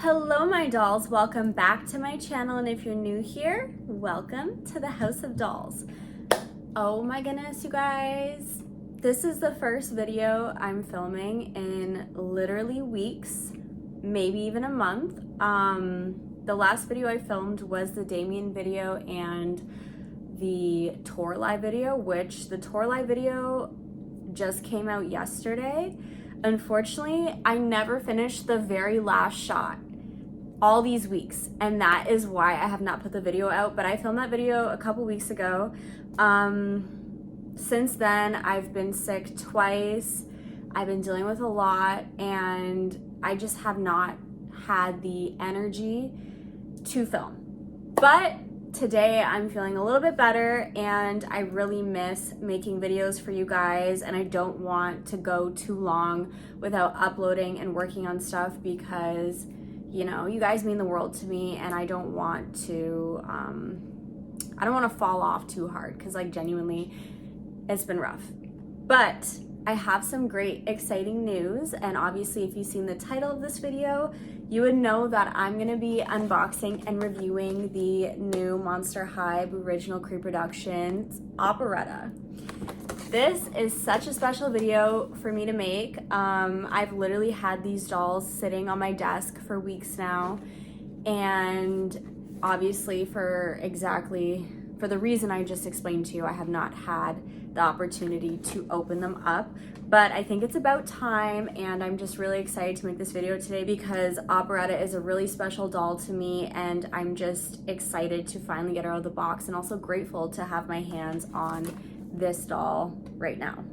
Hello my dolls, welcome back to my channel, and if you're new here, welcome to the House of Dolls. Oh my goodness, you guys. This is the first video I'm filming in literally weeks, maybe even a month. The last video I filmed was the Damien video and the tour live video, which the tour live video just came out yesterday. Unfortunately, I never finished the very last shot all these weeks, and that is why I have not put the video out, but I filmed that video a couple weeks ago. Since then, I've been sick twice. I've been dealing with a lot, and I just have not had the energy to film. But today I'm feeling a little bit better, and I really miss making videos for you guys, and I don't want to go too long without uploading and working on stuff because, you know, you guys mean the world to me, and I don't want to fall off too hard because, like, genuinely, it's been rough. But I have some great, exciting news, and obviously if you've seen the title of this video, you would know that I'm going to be unboxing and reviewing the new Monster High Booriginal Creeproduction Operetta. This is such a special video for me to make. I've literally had these dolls sitting on my desk for weeks now, and obviously for the reason I just explained to you, I have not had the opportunity to open them up, but I think it's about time, and I'm just really excited to make this video today because Operetta is a really special doll to me, and I'm just excited to finally get her out of the box, and also grateful to have my hands on this doll right now.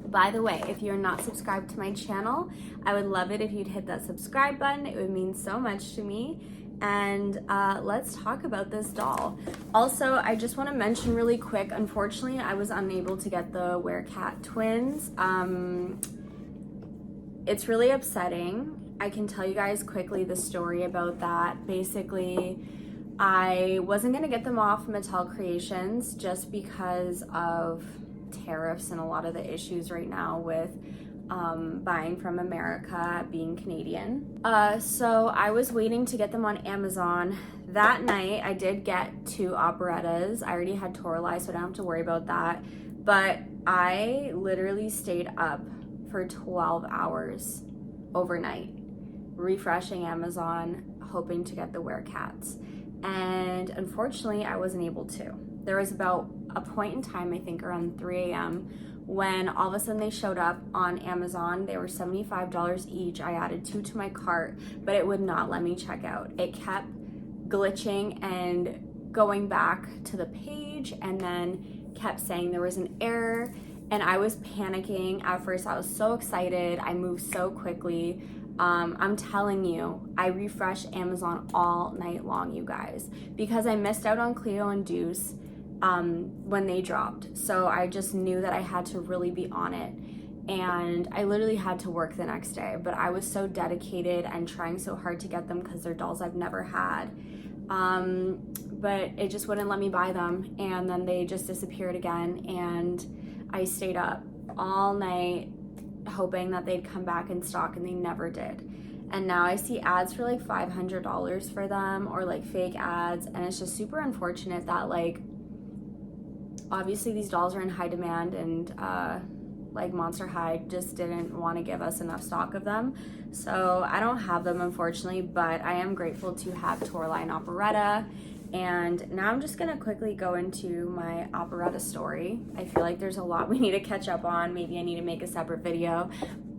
By the way, if you're not subscribed to my channel, I would love it if you'd hit that subscribe button. It would mean so much to me. And let's talk about this doll. Also, I just want to mention really quick, unfortunately, I was unable to get the werecat twins. It's really upsetting. I can tell you guys quickly the story about that. Basically, I wasn't going to get them off Mattel Creations just because of tariffs and a lot of the issues right now with buying from America, being Canadian. So I was waiting to get them on Amazon. That night, I did get 2 Operettas. I already had Toralei, so I don't have to worry about that. But I literally stayed up for 12 hours overnight, refreshing Amazon, hoping to get the werecats. And unfortunately, I wasn't able to. There was about a point in time, I think around 3 a.m., when all of a sudden they showed up on Amazon. They were $75 each. I added 2 to my cart, but it would not let me check out. It kept glitching and going back to the page, and then kept saying there was an error, and I was panicking. At first, I was so excited. I moved so quickly. I'm telling you, I refreshed Amazon all night long, you guys, because I missed out on Cleo and Deuce when they dropped. So I just knew that I had to really be on it, and I literally had to work the next day, but I was so dedicated and trying so hard to get them because they're dolls I've never had. But it just wouldn't let me buy them, and then they just disappeared again, and I stayed up all night hoping that they'd come back in stock, and they never did. And now I see ads for like $500 for them, or like fake ads, and it's just super unfortunate that, like, obviously these dolls are in high demand, and like Monster High just didn't want to give us enough stock of them. So I don't have them, unfortunately, but I am grateful to have Toralei and Operetta. And now I'm just gonna quickly go into my Operetta story. I feel like there's a lot we need to catch up on. Maybe I need to make a separate video,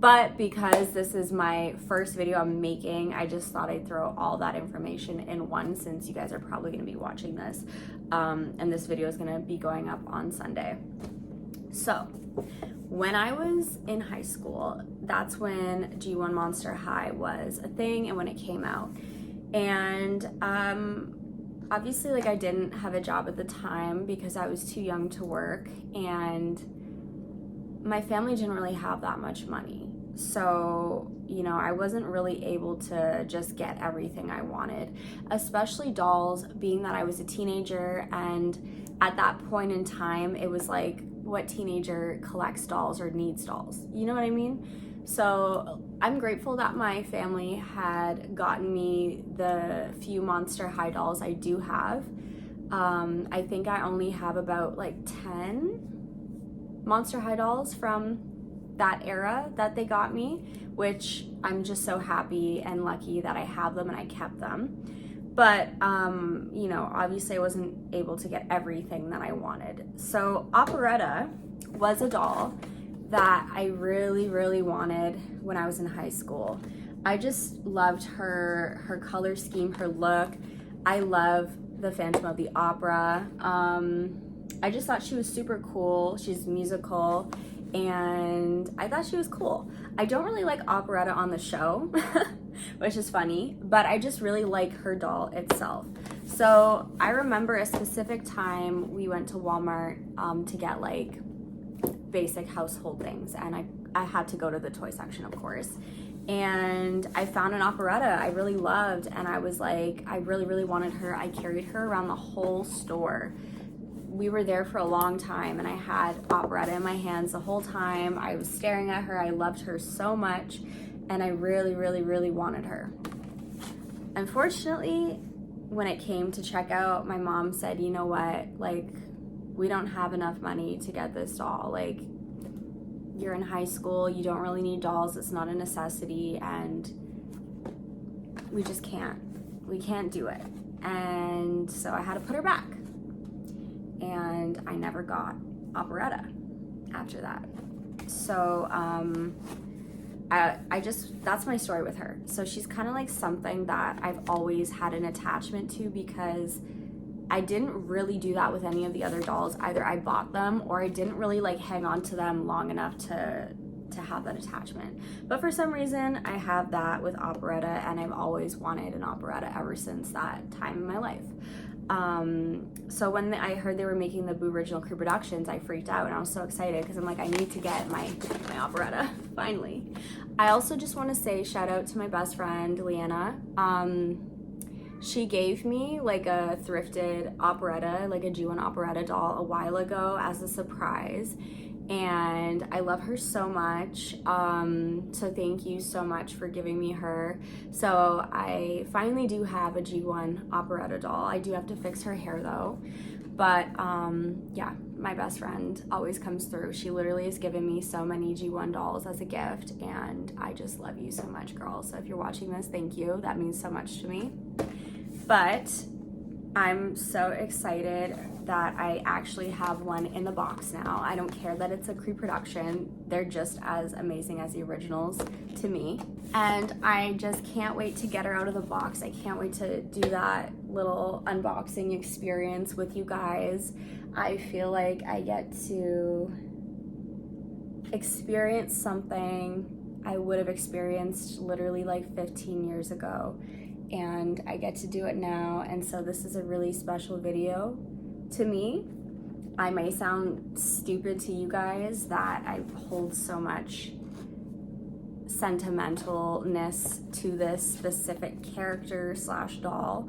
but because this is my first video I'm making, I just thought I'd throw all that information in one, since you guys are probably gonna be watching this, and this video is gonna be going up on Sunday. So when I was in high school, that's when G1 Monster High was a thing, and when it came out. And obviously, like, I didn't have a job at the time because I was too young to work, and my family didn't really have that much money. So, you know, I wasn't really able to just get everything I wanted, especially dolls, being that I was a teenager, and at that point in time, it was like, what teenager collects dolls or needs dolls? You know what I mean? So I'm grateful that my family had gotten me the few Monster High dolls I do have. I think I only have about like 10 Monster High dolls from that era that they got me, which I'm just so happy and lucky that I have them and I kept them. But, you know, obviously I wasn't able to get everything that I wanted. So Operetta was a doll that I really, really wanted when I was in high school. I just loved her color scheme, her look. I love the Phantom of the Opera. I just thought she was super cool. She's musical, and I thought she was cool. I don't really like Operetta on the show, which is funny, but I just really like her doll itself. So I remember a specific time we went to Walmart to get like basic household things, and I had to go to the toy section, of course, and I found an Operetta I really loved, and I was like, I really, really wanted her. I carried her around the whole store. We were there for a long time, and I had Operetta in my hands the whole time. I was staring at her. I loved her so much, and I really, really, really wanted her. Unfortunately, when it came to checkout, my mom said, you know what, like, we don't have enough money to get this doll. Like, you're in high school, you don't really need dolls, it's not a necessity, and we just can't. We can't do it. And so I had to put her back. And I never got Operetta after that. So I just, that's my story with her. So she's kind of like something that I've always had an attachment to, because I didn't really do that with any of the other dolls. Either I bought them or I didn't really like hang on to them long enough to have that attachment. But for some reason I have that with Operetta, and I've always wanted an Operetta ever since that time in my life. So when I heard they were making the Booriginal Creeproductions, I freaked out, and I was so excited because I'm like, I need to get my Operetta finally. I also just want to say shout out to my best friend Leanna. She gave me like a thrifted Operetta, like a G1 Operetta doll a while ago as a surprise, and I love her so much. So thank you so much for giving me her. So I finally do have a G1 Operetta doll. I do have to fix her hair though, but yeah, my best friend always comes through. She literally has given me so many G1 dolls as a gift, and I just love you so much, girl. So if you're watching this, thank you. That means so much to me. But I'm so excited that I actually have one in the box now. I don't care that it's a Creeproduction. They're just as amazing as the originals to me. And I just can't wait to get her out of the box. I can't wait to do that little unboxing experience with you guys. I feel like I get to experience something I would have experienced literally like 15 years ago. And I get to do it now, and so this is a really special video to me. I may sound stupid to you guys that I hold so much sentimentalness to this specific character slash doll,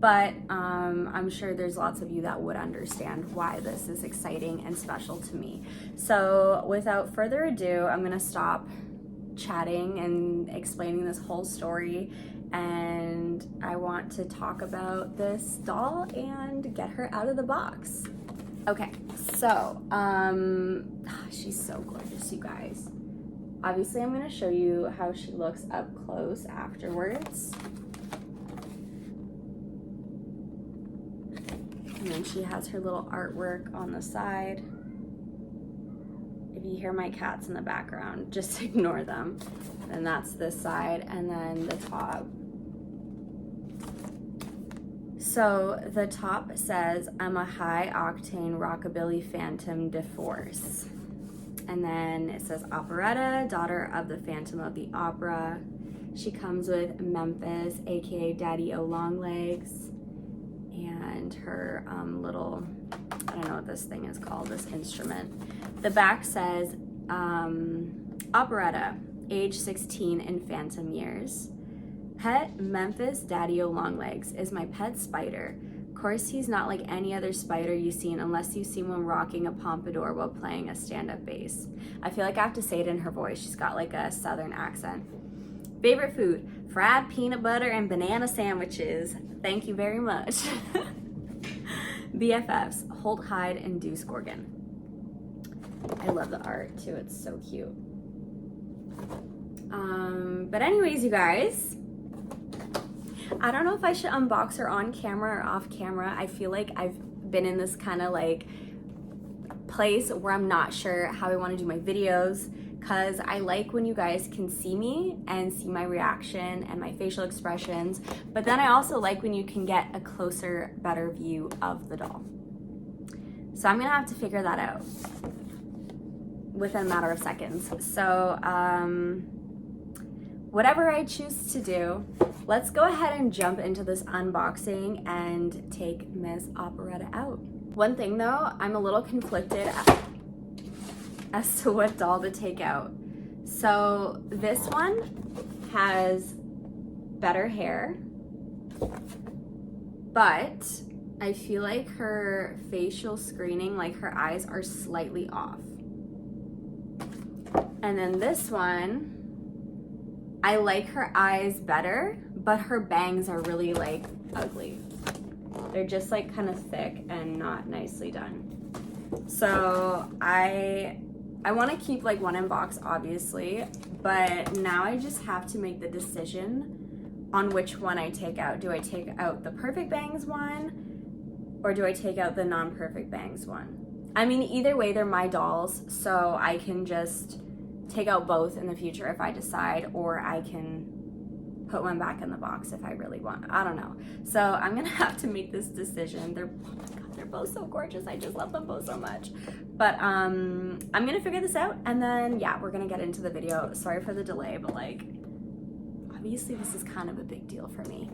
but I'm sure there's lots of you that would understand why this is exciting and special to me. So without further ado, I'm gonna stop chatting and explaining this whole story, and I want to talk about this doll and get her out of the box. Okay, so she's so gorgeous, you guys. Obviously I'm going to show you how she looks up close afterwards. And then she has her little artwork on the side. If you hear my cats in the background, just ignore them. And that's this side, and then the top. So the top says, I'm a high-octane rockabilly phantom de force. And then it says Operetta, daughter of the Phantom of the Opera. She comes with Memphis, aka Daddy O Longlegs, and her little, I don't know what this thing is called, this instrument. The back says, Operetta, age 16 in phantom years. Pet Memphis Daddy-O Longlegs is my pet spider. Of course, he's not like any other spider you've seen unless you've seen one rocking a pompadour while playing a stand-up bass. I feel like I have to say it in her voice. She's got like a southern accent. Favorite food, fried peanut butter and banana sandwiches. Thank you very much. BFFs, Holt Hyde and Deuce Gorgon. I love the art too, it's so cute. But anyways, you guys, I don't know if I should unbox her on camera or off camera. I feel like I've been in this kind of like place where I'm not sure how I want to do my videos, because I like when you guys can see me and see my reaction and my facial expressions, but then I also like when you can get a closer, better view of the doll. So I'm gonna have to figure that out within a matter of seconds. So whatever I choose to do, let's go ahead and jump into this unboxing and take Miss Operetta out. One thing though, I'm a little conflicted as to what doll to take out. So this one has better hair, but I feel like her facial screening, like her eyes are slightly off. And then this one, I like her eyes better, but her bangs are really like ugly. They're just like kind of thick and not nicely done. So I want to keep like one in box, obviously, but now I just have to make the decision on which one I take out. Do I take out the perfect bangs one, or do I take out the non-perfect bangs one? I mean, either way, they're my dolls, so I can just take out both in the future if I decide, or I can put one back in the box if I really want. I don't know. So I'm gonna have to make this decision. Oh my God, they're both so gorgeous. I just love them both so much. But I'm gonna figure this out, and then yeah, we're gonna get into the video. Sorry for the delay, but like, obviously this is kind of a big deal for me.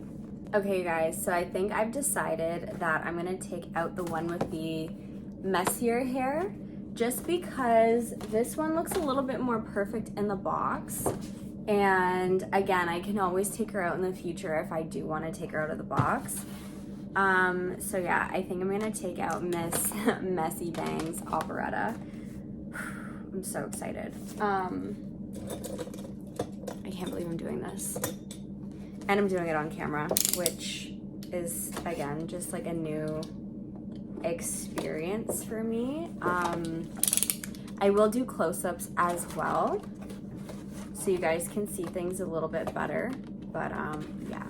Okay, you guys, so I think I've decided that I'm gonna take out the one with the messier hair, just because this one looks a little bit more perfect in the box. And again, I can always take her out in the future if I do want to take her out of the box. So yeah, I think I'm gonna take out Miss Messy Bangs Operetta. I'm so excited. I can't believe I'm doing this. And I'm doing it on camera, which is, again, just like a new experience for me. I will do close-ups as well, so you guys can see things a little bit better, but yeah.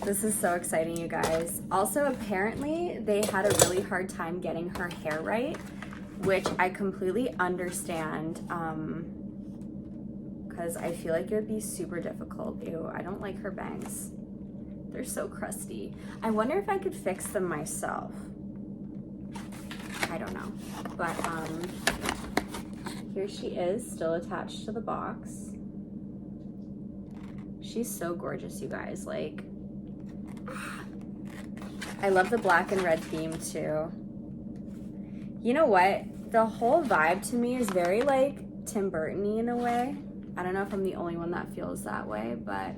This is so exciting, you guys. Also, apparently they had a really hard time getting her hair right, which I completely understand, because I feel like it would be super difficult. Ew, I don't like her bangs. They're so crusty. I wonder if I could fix them myself. I don't know, but here she is, still attached to the box. She's so gorgeous, you guys. Like, I love the black and red theme too. You know what? The whole vibe to me is very like Tim Burton-y in a way. I don't know if I'm the only one that feels that way, but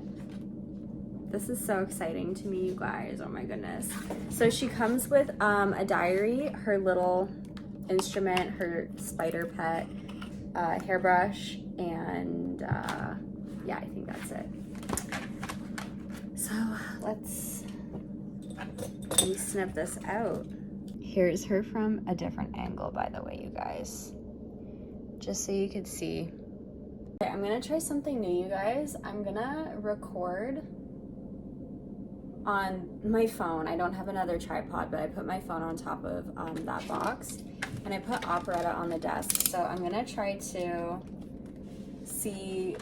this is so exciting to me, you guys. Oh my goodness. So she comes with a diary, her little instrument, her spider pet, hairbrush, and yeah, I think that's it. So let's snip this out. Here's her from a different angle, by the way, you guys, just so you could see. Okay, I'm gonna try something new, you guys. I'm gonna record on my phone. I don't have another tripod, but I put my phone on top of that box, and I put Operetta on the desk. So I'm gonna try to see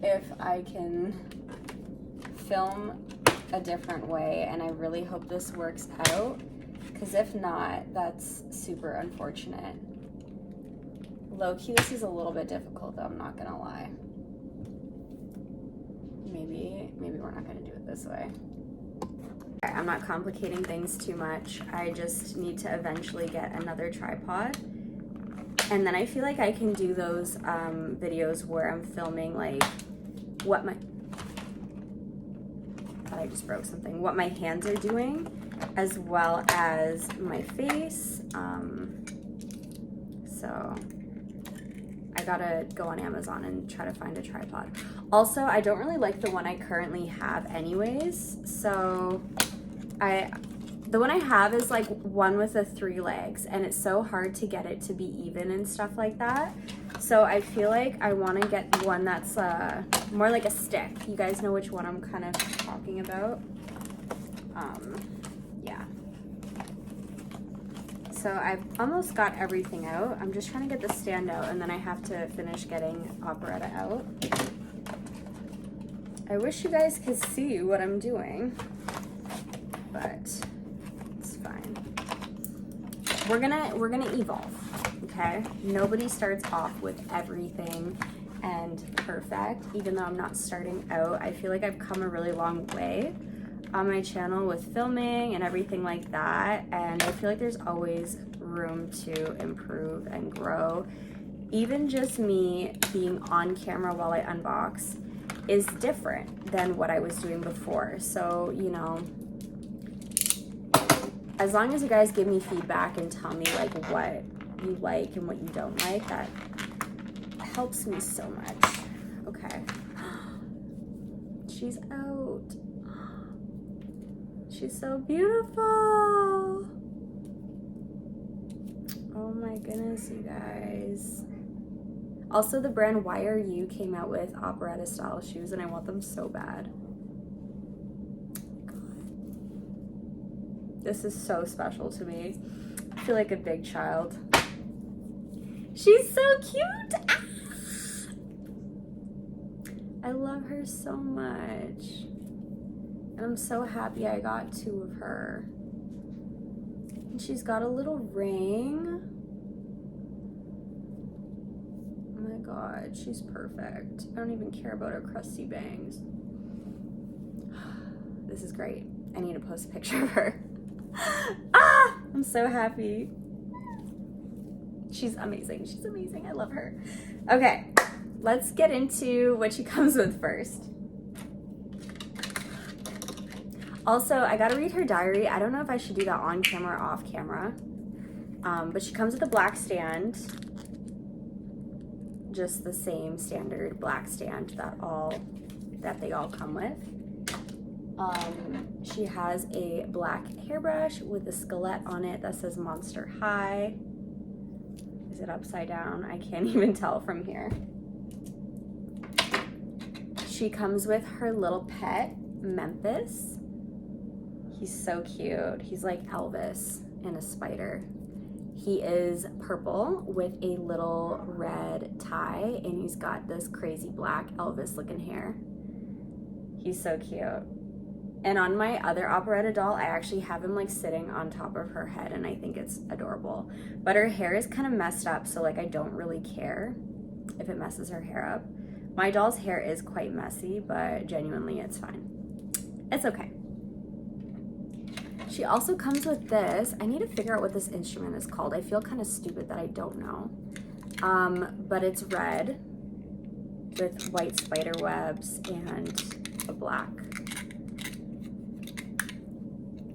if I can film a different way, and I really hope this works out, because if not, that's super unfortunate. Low-key, this is a little bit difficult though, I'm not gonna lie. Maybe we're not gonna do it this way. I'm not complicating things too much. I just need to eventually get another tripod, and then I feel like I can do those videos where I'm filming like what my I just broke something, what my hands are doing, as well as my face. So I I gotta go on Amazon and try to find a tripod. Also, I don't really like the one I currently have anyways, so the one I have is like one with the 3 legs, and it's so hard to get it to be even and stuff like that. So I feel like I want to get one that's more like a stick. You guys know which one I'm kind of talking about. Yeah. So I've almost got everything out. I'm just trying to get the stand out, and then I have to finish getting Operetta out. I wish you guys could see what I'm doing, but it's fine. We're gonna evolve, okay? Nobody starts off with everything and perfect, even though I'm not starting out. I feel like I've come a really long way on my channel with filming and everything like that, and I feel like there's always room to improve and grow. Even just me being on camera while I unbox is different than what I was doing before. So, you know, as long as you guys give me feedback and tell me like what you like and what you don't like, that helps me so much. Okay. She's out. She's so beautiful. Oh my goodness, you guys. Also, the brand Why Are You came out with Operetta style shoes, and I want them so bad. God. This is so special to me. I feel like a big child. She's so cute. Ah! I love her so much. And I'm so happy I got 2 of her. And she's got a little ring. Oh my God, she's perfect. I don't even care about her crusty bangs. This is great. I need to post a picture of her. Ah, I'm so happy. She's amazing. She's amazing. I love her. Okay, let's get into what she comes with first. Also, I gotta read her diary. I don't know if I should do that on camera or off camera. But she comes with a black stand. Just the same standard black stand that they all come with. She has a black hairbrush with a skelet on it that says Monster High. Is it upside down? I can't even tell from here. She comes with her little pet, Memphis. He's so cute. He's like Elvis and a spider. He is purple with a little red tie, and he's got this crazy black Elvis looking hair. He's so cute. And on my other Operetta doll, I actually have him like sitting on top of her head, and I think it's adorable. But her hair is kind of messed up, so like I don't really care if it messes her hair up. My doll's hair is quite messy, but genuinely it's fine. It's okay. She also comes with this. I need to figure out what this instrument is called. I feel kind of stupid that I don't know. But it's red with white spider webs and a black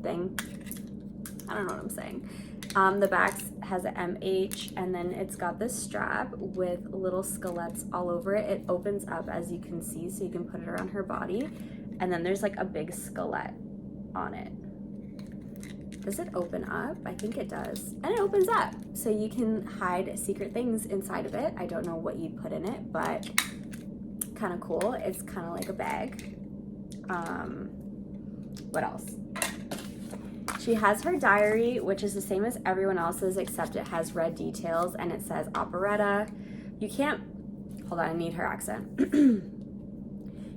thing. I don't know what I'm saying. The back has an MH, and then it's got this strap with little skelets all over it. It opens up, as you can see, so you can put it around her body. And then there's like a big skelet on it. Does it open up? I think it does. And it opens up, so you can hide secret things inside of it. I don't know what you'd put in it, but kind of cool. It's kind of like a bag. What else? She has her diary, which is the same as everyone else's, except it has red details, and it says Operetta. You can't, hold on, I need her accent.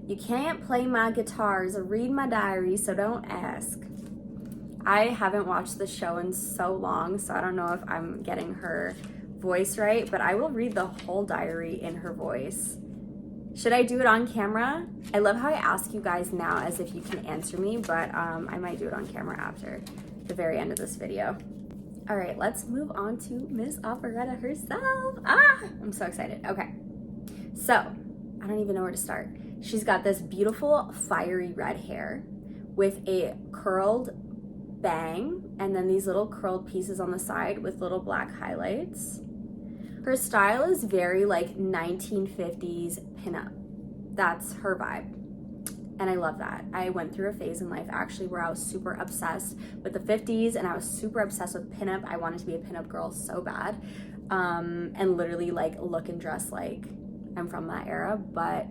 You can't play my guitars or read my diary, so don't ask. I haven't watched the show in so long, so I don't know if I'm getting her voice right, but I will read the whole diary in her voice. Should I do it on camera? I love how I ask you guys now as if you can answer me, but I might do it on camera after the very end of this video. All right, let's move on to Miss Operetta herself. Ah, I'm so excited. Okay, so I don't even know where to start. She's got this beautiful fiery red hair with a curled bang, and then these little curled pieces on the side with little black highlights. Her style is very like 1950s pinup. That's her vibe. And I love that. I went through a phase in life actually where I was super obsessed with the 50s and I was super obsessed with pinup. I wanted to be a pinup girl so bad. And literally like look and dress like I'm from that era, but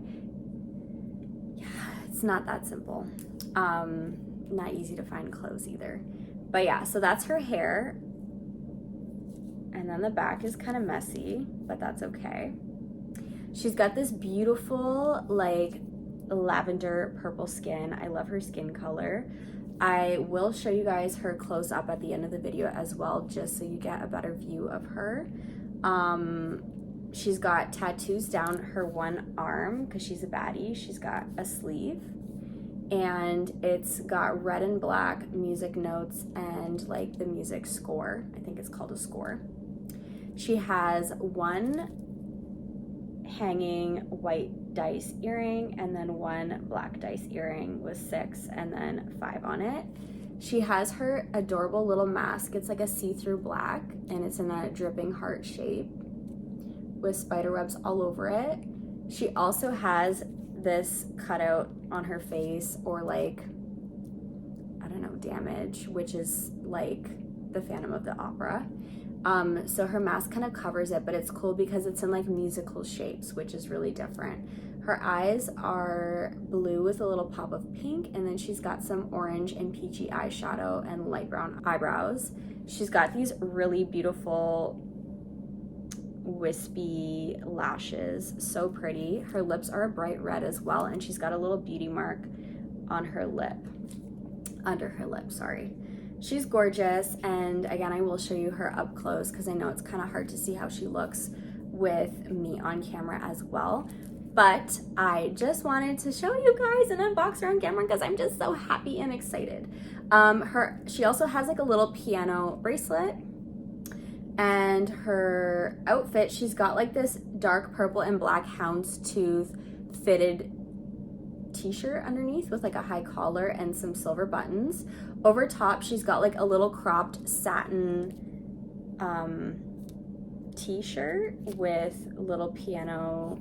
yeah, it's not that simple. Not easy to find clothes either. But yeah, so that's her hair. And then the back is kind of messy, but that's okay. She's got this beautiful like lavender purple skin. I love her skin color. I will show you guys her close up at the end of the video as well, just so you get a better view of her. She's got tattoos down her one arm because she's a baddie. She's got a sleeve and it's got red and black music notes and like the music score. I think it's called a score. She has one hanging white dice earring and then one black dice earring with 6 and then 5 on it. She has her adorable little mask. It's like a see-through black and it's in a dripping heart shape with spider webs all over it. She also has this cutout on her face, or like, I don't know, damage, which is like the Phantom of the Opera. So her mask kind of covers it, but it's cool because it's in like musical shapes, which is really different. Her eyes are blue with a little pop of pink, and then she's got some orange and peachy eyeshadow and light brown eyebrows. She's got these really beautiful wispy lashes, so pretty. Her lips are a bright red as well, and she's got a little beauty mark on her lip, under her lip, sorry. She's gorgeous, and again, I will show you her up close because I know it's kind of hard to see how she looks with me on camera as well. But I just wanted to show you guys and unbox her on camera because I'm just so happy and excited. She also has like a little piano bracelet, and her outfit, she's got like this dark purple and black houndstooth fitted t-shirt underneath with like a high collar and some silver buttons. Over top, she's got like a little cropped satin t-shirt with little piano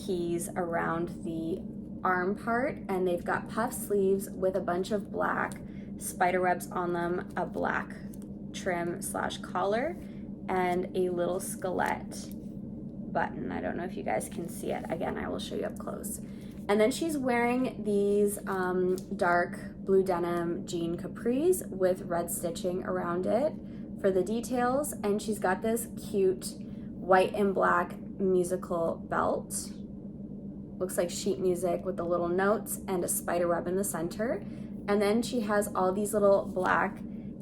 keys around the arm part, and they've got puff sleeves with a bunch of black spider webs on them, a black trim / collar, and a little skelet button. I don't know if you guys can see it. Again, I will show you up close. And then she's wearing these dark blue denim jean capris with red stitching around it for the details. And she's got this cute white and black musical belt. Looks like sheet music with the little notes and a spider web in the center. And then she has all these little black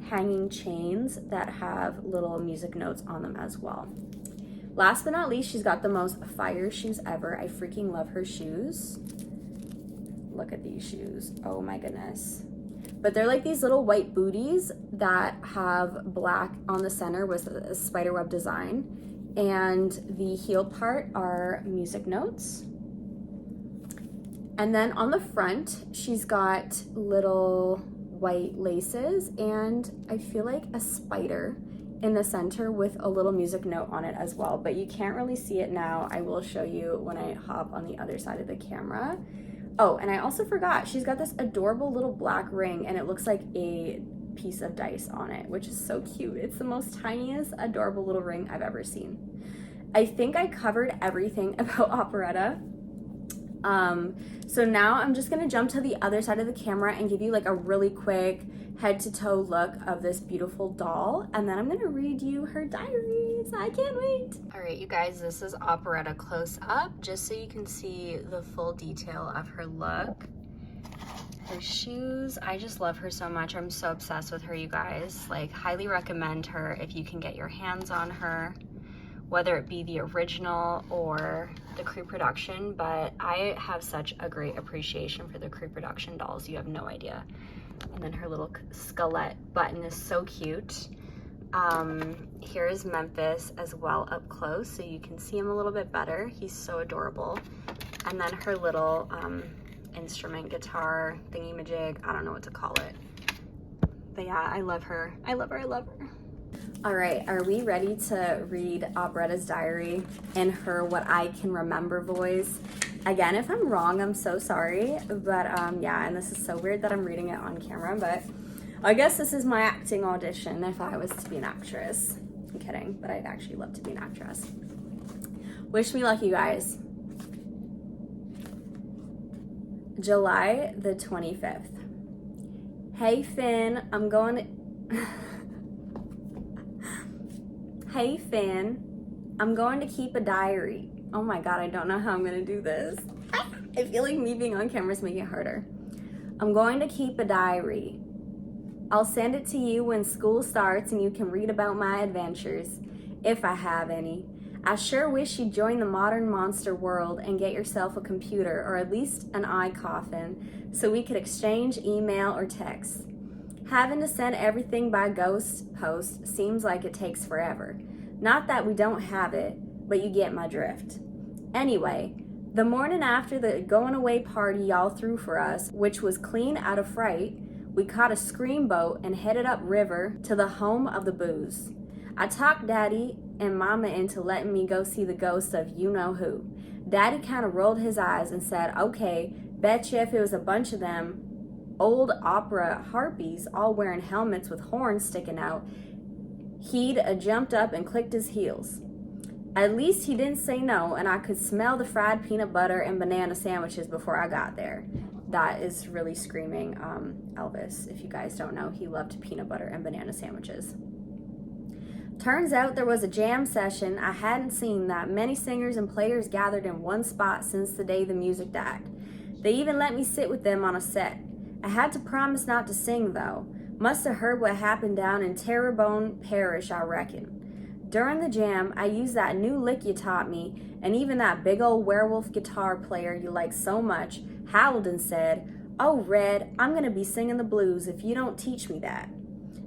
hanging chains that have little music notes on them as well. Last but not least, she's got the most fire shoes ever. I freaking love her shoes. Look at these shoes. Oh my goodness. But they're like these little white booties that have black on the center with a spiderweb design. And the heel part are music notes. And then on the front, she's got little white laces and I feel like a spider in the center with a little music note on it as well, but you can't really see it now. I will show you when I hop on the other side of the camera. Oh, and I also forgot, she's got this adorable little black ring and it looks like a piece of dice on it, which is so cute. It's the most tiniest, adorable little ring I've ever seen. I think I covered everything about Operetta. So now I'm just gonna jump to the other side of the camera and give you like a really quick head to toe look of this beautiful doll, and then I'm gonna read you her diaries. I can't wait. All right, you guys, this is Operetta close up, just so you can see the full detail of her look. Her shoes, I just love her so much. I'm so obsessed with her, you guys. Like, highly recommend her if you can get your hands on her, whether it be the original or the Creeproduction, but I have such a great appreciation for the Creeproduction dolls, you have no idea. And then her little skelet button is so cute. Here is Memphis as well up close, so you can see him a little bit better. He's so adorable. And then her little instrument guitar thingy-majig, I don't know what to call it. But yeah, I love her. I love her, I love her. All right, are we ready to read Operetta's diary in her what I can remember voice? Again, if I'm wrong, I'm so sorry, but yeah, and this is so weird that I'm reading it on camera, but I guess this is my acting audition if I was to be an actress. I'm kidding, but I'd actually love to be an actress. Wish me luck, you guys. July the 25th. Hey Finn, I'm going to... Hey Finn, I'm going to keep a diary. Oh my god, I don't know how I'm gonna do this. I feel like me being on camera is making it harder. I'm going to keep a diary. I'll send it to you when school starts and you can read about my adventures, if I have any. I sure wish you'd join the modern monster world and get yourself a computer or at least an eye coffin so we could exchange email or text. Having to send everything by ghost post seems like it takes forever. Not that we don't have it, but you get my drift. Anyway, the morning after the going away party y'all threw for us, which was clean out of fright, we caught a scream boat and headed up river to the home of the booze. I talked Daddy and Mama into letting me go see the ghost of you-know-who. Daddy kind of rolled his eyes and said, okay, betcha if it was a bunch of them old opera harpies all wearing helmets with horns sticking out, he'd jumped up and clicked his heels. At least he didn't say no, and I could smell the fried peanut butter and banana sandwiches before I got there. That is really screaming Elvis. If you guys don't know, he loved peanut butter and banana sandwiches. Turns out there was a jam session I hadn't seen that many singers and players gathered in one spot since the day the music died. They even let me sit with them on a set. I had to promise not to sing, though. Must have heard what happened down in Terrebonne Parish, I reckon. During the jam, I used that new lick you taught me, and even that big old werewolf guitar player you like so much howled and said, "Oh, Red, I'm going to be singing the blues if you don't teach me that."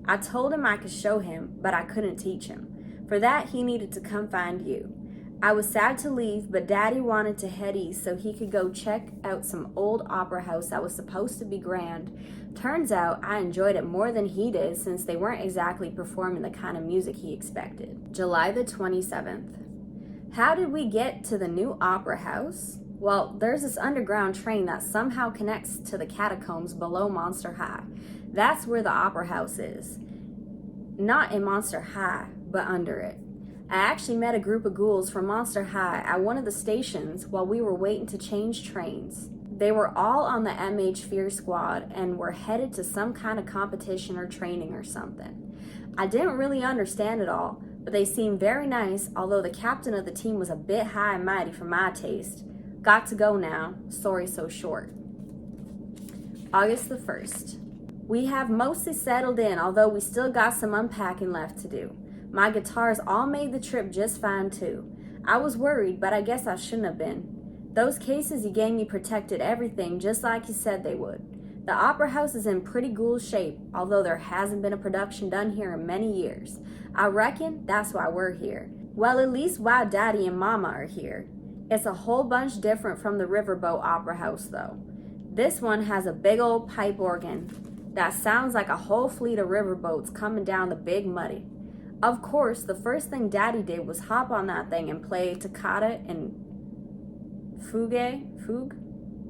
I told him I could show him, but I couldn't teach him. For that, he needed to come find you. I was sad to leave, but Daddy wanted to head east so he could go check out some old opera house that was supposed to be grand. Turns out I enjoyed it more than he did since they weren't exactly performing the kind of music he expected. July the 27th. How did we get to the new opera house? Well, there's this underground train that somehow connects to the catacombs below Monster High. That's where the opera house is. Not in Monster High, but under it. I actually met a group of ghouls from Monster High at one of the stations while we were waiting to change trains. They were all on the MH Fear Squad and were headed to some kind of competition or training or something. I didn't really understand it all, but they seemed very nice, although the captain of the team was a bit high and mighty for my taste. Got to go now. Sorry so short. August the 1st. We have mostly settled in, although we still got some unpacking left to do. My guitars all made the trip just fine too. I was worried, but I guess I shouldn't have been. Those cases you gave me protected everything just like you said they would. The opera house is in pretty ghoul shape, although there hasn't been a production done here in many years. I reckon that's why we're here. Well, at least why Daddy and Mama are here. It's a whole bunch different from the Riverboat Opera House though. This one has a big old pipe organ that sounds like a whole fleet of riverboats coming down the Big Muddy. Of course, the first thing Daddy did was hop on that thing and play Toccata and Fugue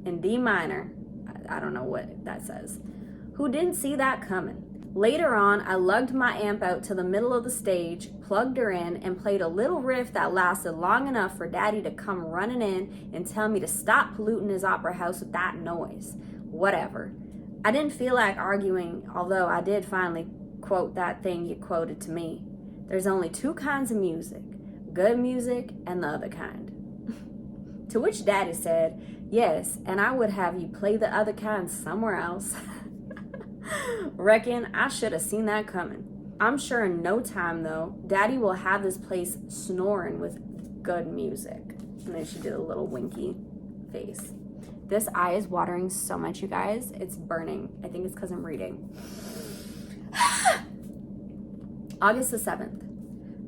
in D minor. I don't know what that says. Who didn't see that coming? Later on, I lugged my amp out to the middle of the stage, plugged her in, and played a little riff that lasted long enough for Daddy to come running in and tell me to stop polluting his opera house with that noise. Whatever. I didn't feel like arguing, although I did finally quote that thing you quoted to me. There's only two kinds of music, good music and the other kind. To which Daddy said, yes, and I would have you play the other kind somewhere else. Reckon I should have seen that coming. I'm sure in no time, though, Daddy will have this place snoring with good music. And then she did a little winky face. This eye is watering so much, you guys. It's burning. I think it's because I'm reading. August the 7th.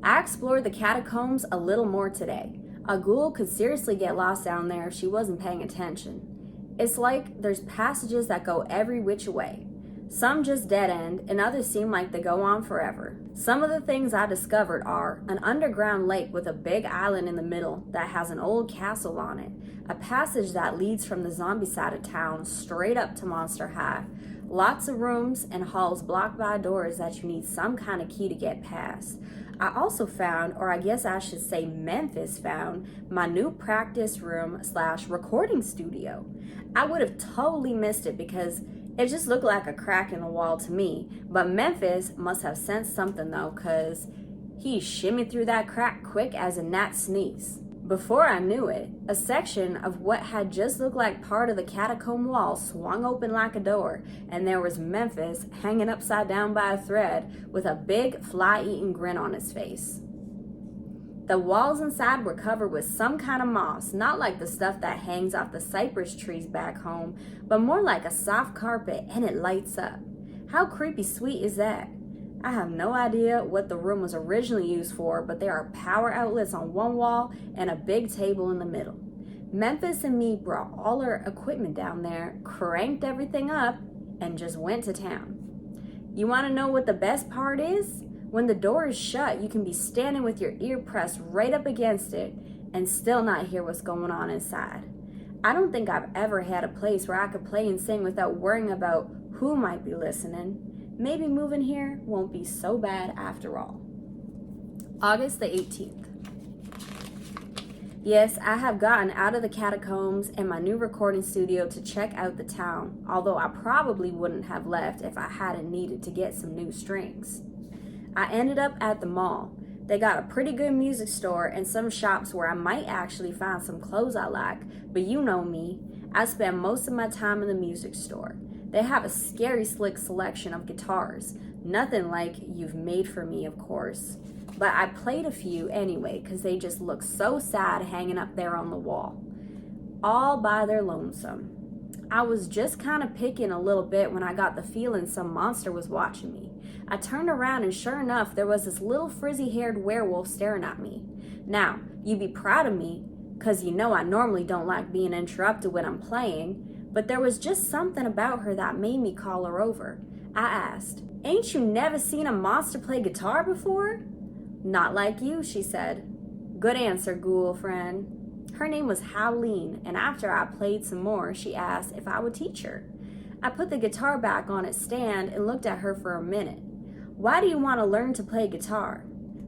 I explored the catacombs a little more today. A ghoul could seriously get lost down there if she wasn't paying attention. It's like there's passages that go every which way. Some just dead end, and others seem like they go on forever. Some of the things I discovered are an underground lake with a big island in the middle that has an old castle on it, a passage that leads from the zombie side of town straight up to Monster High, lots of rooms and halls blocked by doors that you need some kind of key to get past. I also found, or I guess I should say Memphis found, my new practice room / recording studio. I would have totally missed it because it just looked like a crack in the wall to me, but Memphis must have sensed something though, cause he shimmied through that crack quick as a gnat sneeze. Before I knew it, a section of what had just looked like part of the catacomb wall swung open like a door, and there was Memphis hanging upside down by a thread with a big fly-eating grin on his face. The walls inside were covered with some kind of moss, not like the stuff that hangs off the cypress trees back home, but more like a soft carpet, and it lights up. How creepy sweet is that? I have no idea what the room was originally used for, but there are power outlets on one wall and a big table in the middle. Memphis and me brought all our equipment down there, cranked everything up, and just went to town. You want to know what the best part is? When the door is shut, you can be standing with your ear pressed right up against it and still not hear what's going on inside. I don't think I've ever had a place where I could play and sing without worrying about who might be listening. Maybe moving here won't be so bad after all. August the 18th. Yes, I have gotten out of the catacombs and my new recording studio to check out the town, although I probably wouldn't have left if I hadn't needed to get some new strings. I ended up at the mall. They got a pretty good music store and some shops where I might actually find some clothes I like, but you know me, I spend most of my time in the music store. They have a scary slick selection of guitars. Nothing like You've Made For Me, of course. But I played a few anyway because they just look so sad hanging up there on the wall. All by their lonesome. I was just kind of picking a little bit when I got the feeling some monster was watching me. I turned around and sure enough, there was this little frizzy-haired werewolf staring at me. Now, you'd be proud of me because you know I normally don't like being interrupted when I'm playing, but there was just something about her that made me call her over. I asked, "Ain't you never seen a monster play guitar before?" "Not like you," she said. "Good answer, ghoul friend." Her name was Howleen, and after I played some more, she asked if I would teach her. I put the guitar back on its stand and looked at her for a minute. "Why do you want to learn to play guitar?"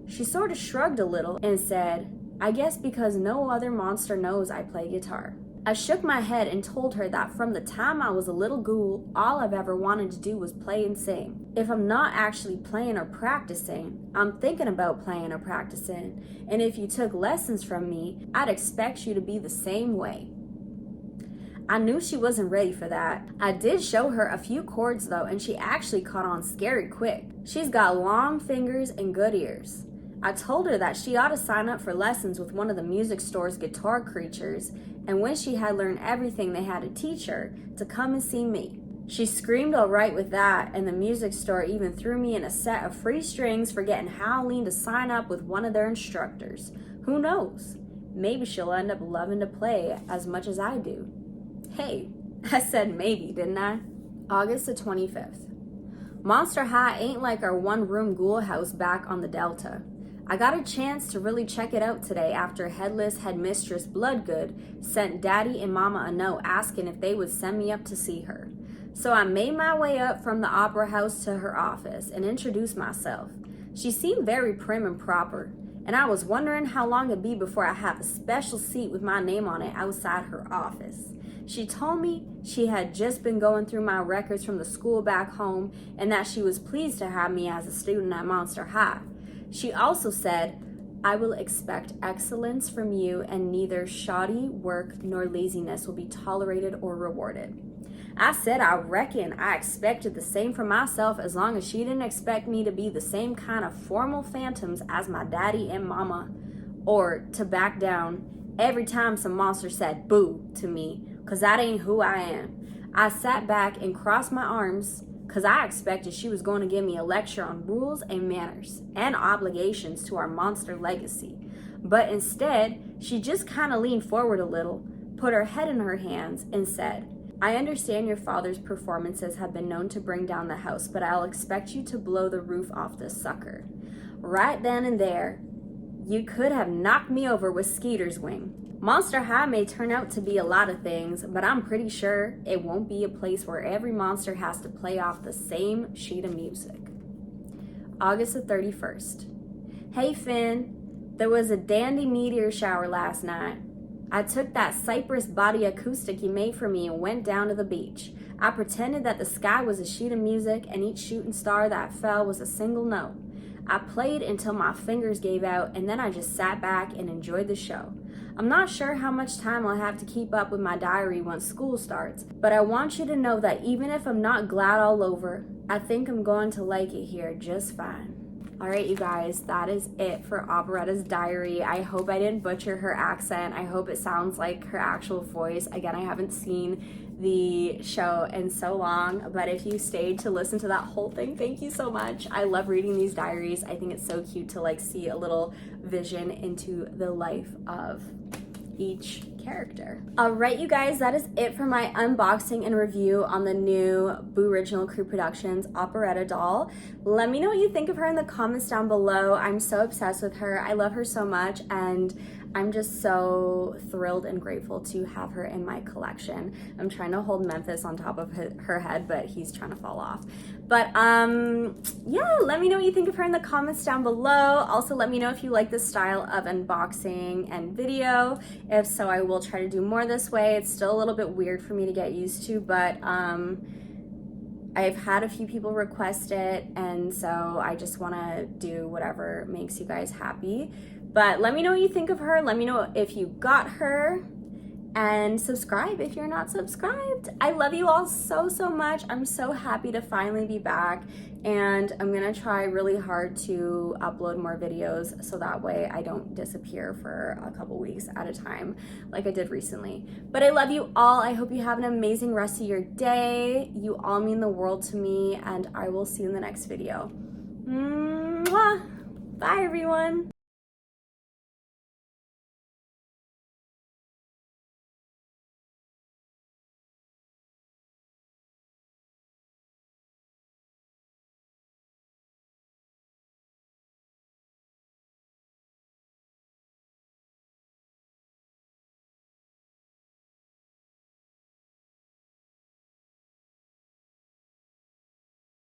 She sort of shrugged a little and said, "I guess because no other monster knows I play guitar." I shook my head and told her that from the time I was a little ghoul, all I've ever wanted to do was play and sing. If I'm not actually playing or practicing, I'm thinking about playing or practicing, and if you took lessons from me, I'd expect you to be the same way. I knew she wasn't ready for that. I did show her a few chords though, and she actually caught on scary quick. She's got long fingers and good ears. I told her that she ought to sign up for lessons with one of the music store's guitar creatures, and when she had learned everything they had to teach her, to come and see me. She screamed all right with that, and the music store even threw me in a set of free strings for getting Howleen to sign up with one of their instructors. Who knows? Maybe she'll end up loving to play as much as I do. Hey, I said maybe, didn't I? August the 25th. Monster High ain't like our one-room ghoul house back on the Delta. I got a chance to really check it out today after Headless Headmistress Bloodgood sent Daddy and Mama a note asking if they would send me up to see her. So I made my way up from the opera house to her office and introduced myself. She seemed very prim and proper, and I was wondering how long it'd be before I have a special seat with my name on it outside her office. She told me she had just been going through my records from the school back home and that she was pleased to have me as a student at Monster High. She also said, "I will expect excellence from you and neither shoddy work nor laziness will be tolerated or rewarded." I said I reckon I expected the same for myself as long as she didn't expect me to be the same kind of formal phantoms as my daddy and mama, or to back down every time some monster said boo to me, because that ain't who I am. I sat back and crossed my arms because I expected she was going to give me a lecture on rules and manners and obligations to our monster legacy. But instead, she just kind of leaned forward a little, put her head in her hands, and said, I understand your father's performances have been known to bring down the house, but I'll expect you to blow the roof off this sucker. Right then and there, you could have knocked me over with Skeeter's wing. Monster High may turn out to be a lot of things, but I'm pretty sure it won't be a place where every monster has to play off the same sheet of music. August the 31st. Hey Finn, there was a dandy meteor shower last night. I took that Cypress body acoustic you made for me and went down to the beach. I pretended that the sky was a sheet of music and each shooting star that fell was a single note. I played until my fingers gave out and then I just sat back and enjoyed the show. I'm not sure how much time I'll have to keep up with my diary once school starts, but I want you to know that even if I'm not glad all over, I think I'm going to like it here just fine. All right, you guys, that is it for Operetta's diary. I hope I didn't butcher her accent. I hope it sounds like her actual voice. Again, I haven't seen the show in so long, but if you stayed to listen to that whole thing, thank you so much. I love reading these diaries. I think it's so cute to like see a little vision into the life of each character. All right, you guys, that is it for my unboxing and review on the new Booriginal Creeproductions Operetta doll. Let me know what you think of her in the comments down below. I'm so obsessed with her. I love her so much, and I'm just so thrilled and grateful to have her in my collection. I'm trying to hold Memphis on top of her head, but he's trying to fall off. But yeah, let me know what you think of her in the comments down below. Also, let me know if you like this style of unboxing and video. If so, I will try to do more this way. It's still a little bit weird for me to get used to, but I've had a few people request it, and so I just want to do whatever makes you guys happy. But let me know what you think of her. Let me know if you got her, and subscribe if you're not subscribed. I love you all so, so much. I'm so happy to finally be back, and I'm gonna try really hard to upload more videos so that way I don't disappear for a couple weeks at a time like I did recently. But I love you all. I hope you have an amazing rest of your day. You all mean the world to me, and I will see you in the next video. Mwah! Bye, everyone.